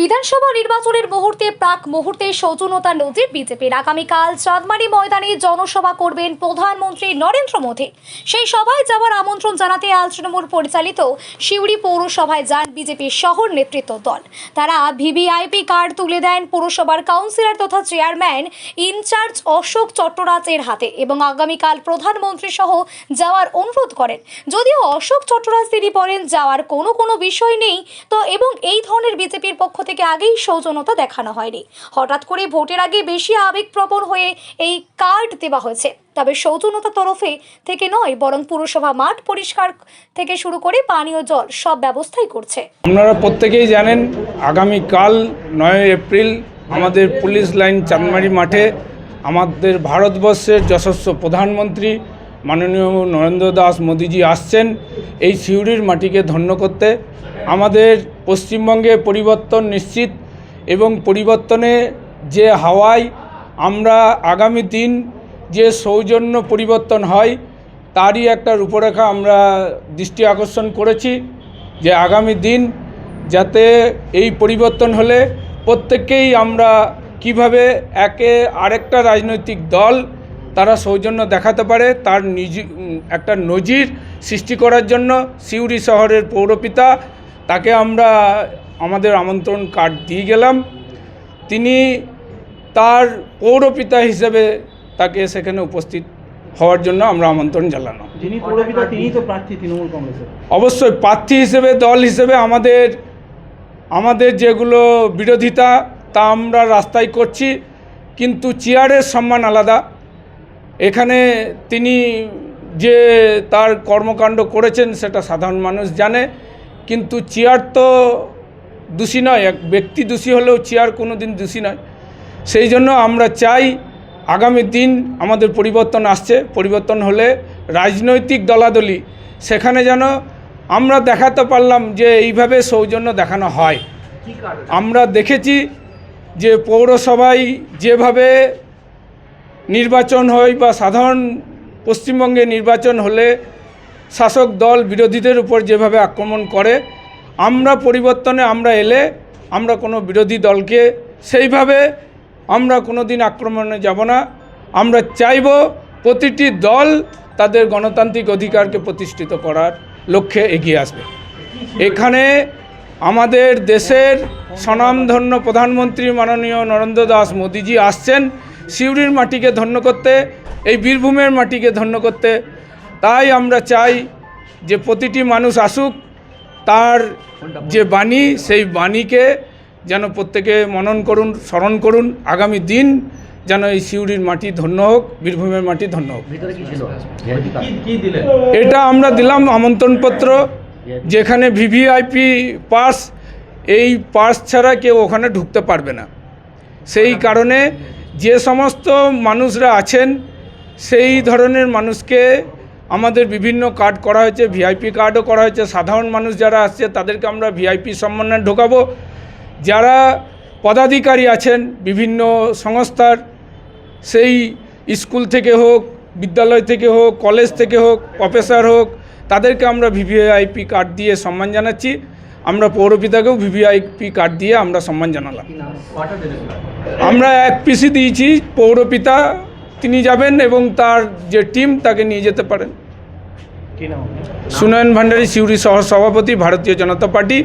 বিধানসভা নির্বাচনের প্রাক মুহূর্তে সৌজন্যতার নজির বিজেপির। আগামীকাল চাঁদমারি ময়দানে জনসভা করবেন প্রধানমন্ত্রী নরেন্দ্র মোদী। সেই সভায় যাওয়ার আমন্ত্রণ জানাতে আল তৃণমূল পরিচালিত সিউড়ি পৌরসভায় যান বিজেপির শহর নেতৃত্ব দল। তারা ভিভিআইপি কার্ড তুলে দেন পৌরসভার কাউন্সিলর তথা চেয়ারম্যান ইনচার্জ অশোক চট্টরাজের হাতে এবং আগামীকাল প্রধানমন্ত্রী সহ যাওয়ার অনুরোধ করেন। যদিও অশোক চট্টরাজ তিনি বলেন যাওয়ার কোনো বিষয় নেই তো, এবং এই ধরনের বিজেপির পক্ষ থেকে আগেই সৌজন্যতা দেখানো হয়নি। হঠাৎ করে ভোটের আগে বেশি আবেগপ্রবণ হয়ে এই কার্ড দেওয়া হয়েছে। তবে সৌজন্যতা তরফে থেকে নয়, বরং পুরসভা মাঠ পরিষ্কার থেকে শুরু করে পানীয় জল সব ব্যবস্থাই করছে। আপনারা প্রত্যেকেই জানেন আগামীকাল 9 এপ্রিল আমাদের পুলিশ লাইন চাঁদমারি মাঠে আমাদের ভারতবর্ষের যশস্বী প্রধানমন্ত্রী মাননীয় নরেন্দ্র দাস মোদীজি আসছেন এই সিউড়ির মাটিকে ধন্য করতে। আমাদের পশ্চিমবঙ্গে পরিবর্তন নিশ্চিত এবং পরিবর্তনে যে হাওয়ায় আমরা আগামী দিন যে সৌজন্য পরিবর্তন হয় তারই একটা রূপরেখা আমরা দৃষ্টি আকর্ষণ করেছি যে আগামী দিন যাতে এই পরিবর্তন হলে প্রত্যেককেই আমরা কিভাবে একে আরেকটা রাজনৈতিক দল তারা সৌজন্য দেখাতে পারে তার একটা নজির সৃষ্টি করার জন্য সিউড়ি শহরের পৌরপিতা তাকে আমরা আমাদের আমন্ত্রণ কার্ড দিয়ে গেলাম। তিনি তার পৌরপিতা হিসেবে তাকে সেখানে উপস্থিত হওয়ার জন্য আমরা আমন্ত্রণ জানালাম। যিনি পৌরপিতা তিনি তো প্রার্থী তৃণমূল কংগ্রেসের। অবশ্যই প্রার্থী হিসেবে দল হিসেবে আমাদের যেগুলো বিরোধিতা তা আমরা রাস্তায় করছি, কিন্তু চেয়ারের সম্মান আলাদা। এখানে তিনি যে তার কর্মকাণ্ড করেছেন সেটা সাধারণ মানুষ জানে, কিন্তু চেয়ার তো দোষী নয়, এক ব্যক্তি দোষী হলেও চেয়ার কোনো দিন দোষী নয়। সেই জন্য আমরা চাই আগামী দিন আমাদের পরিবর্তন আসছে, পরিবর্তন হলে রাজনৈতিক দলাদলি সেখানে যেন আমরা দেখাতে পারলাম যে এইভাবে সৌজন্য দেখানো হয়। আমরা দেখেছি যে পৌরসভায় যেভাবে নির্বাচন হয় বা সাধারণ পশ্চিমবঙ্গে নির্বাচন হলে শাসক দল বিরোধীদের উপর যেভাবে আক্রমণ করে, আমরা পরিবর্তনে আমরা এলে আমরা কোনো বিরোধী দলকে সেইভাবে আমরা কোনো দিন আক্রমণে যাব না। আমরা চাইব প্রতিটি দল তাদের গণতান্ত্রিক অধিকারকে প্রতিষ্ঠিত করার লক্ষ্যে এগিয়ে আসবে। এখানে আমাদের দেশের স্বনামধন্য প্রধানমন্ত্রী মাননীয় নরেন্দ্র দাস মোদীজি আসছেন সিউড়ির মাটিকে ধন্য করতে, এই বীরভূমের মাটিকে ধন্য করতে। তাই আমরা চাই যে প্রতিটি মানুষ আসুক, তার যে বাণী সেই বাণীকে যেন প্রত্যেকে মনন করুন, স্মরণ করুন। আগামী দিন যেন এই সিউড়ির মাটি ধন্য হোক, বীরভূমের মাটি ধন্য হোক। এটা আমরা দিলাম আমন্ত্রণপত্র, যেখানে ভিভিআইপি পাস, এই পাস ছাড়া কেউ ওখানে ঢুকতে পারবে না। সেই কারণে যে সমস্ত মানুষরা আছেন সেই ধরনের মানুষকে আমাদের বিভিন্ন কার্ড করা হয়েছে, ভিআইপি কার্ডও করা হয়েছে। সাধারণ মানুষ যারা আসছে তাদেরকে আমরা ভিআইপি সম্মানে ঢোকাবো। যারা পদাধিকারী আছেন বিভিন্ন সংস্থার, সেই স্কুল থেকে হোক, বিদ্যালয় থেকে হোক, কলেজ থেকে হোক, প্রফেসর হোক, তাদেরকে আমরা ভিভিআইপি কার্ড দিয়ে সম্মান জানাচ্ছি। আমরা পৌরপিতাকেও ভিভিআইপি কার্ড দিয়ে আমরা সম্মান জানালাম। আমরা 1 পিসি দিয়েছি, পৌরপিতা তিনি যাবেন এবং তার যে টিম তাকে নিয়ে যেতে পারেন। সুনয়ন ভান্ডারী, সিউড়ি শহর সভাপতি, ভারতীয় জনতা পার্টি।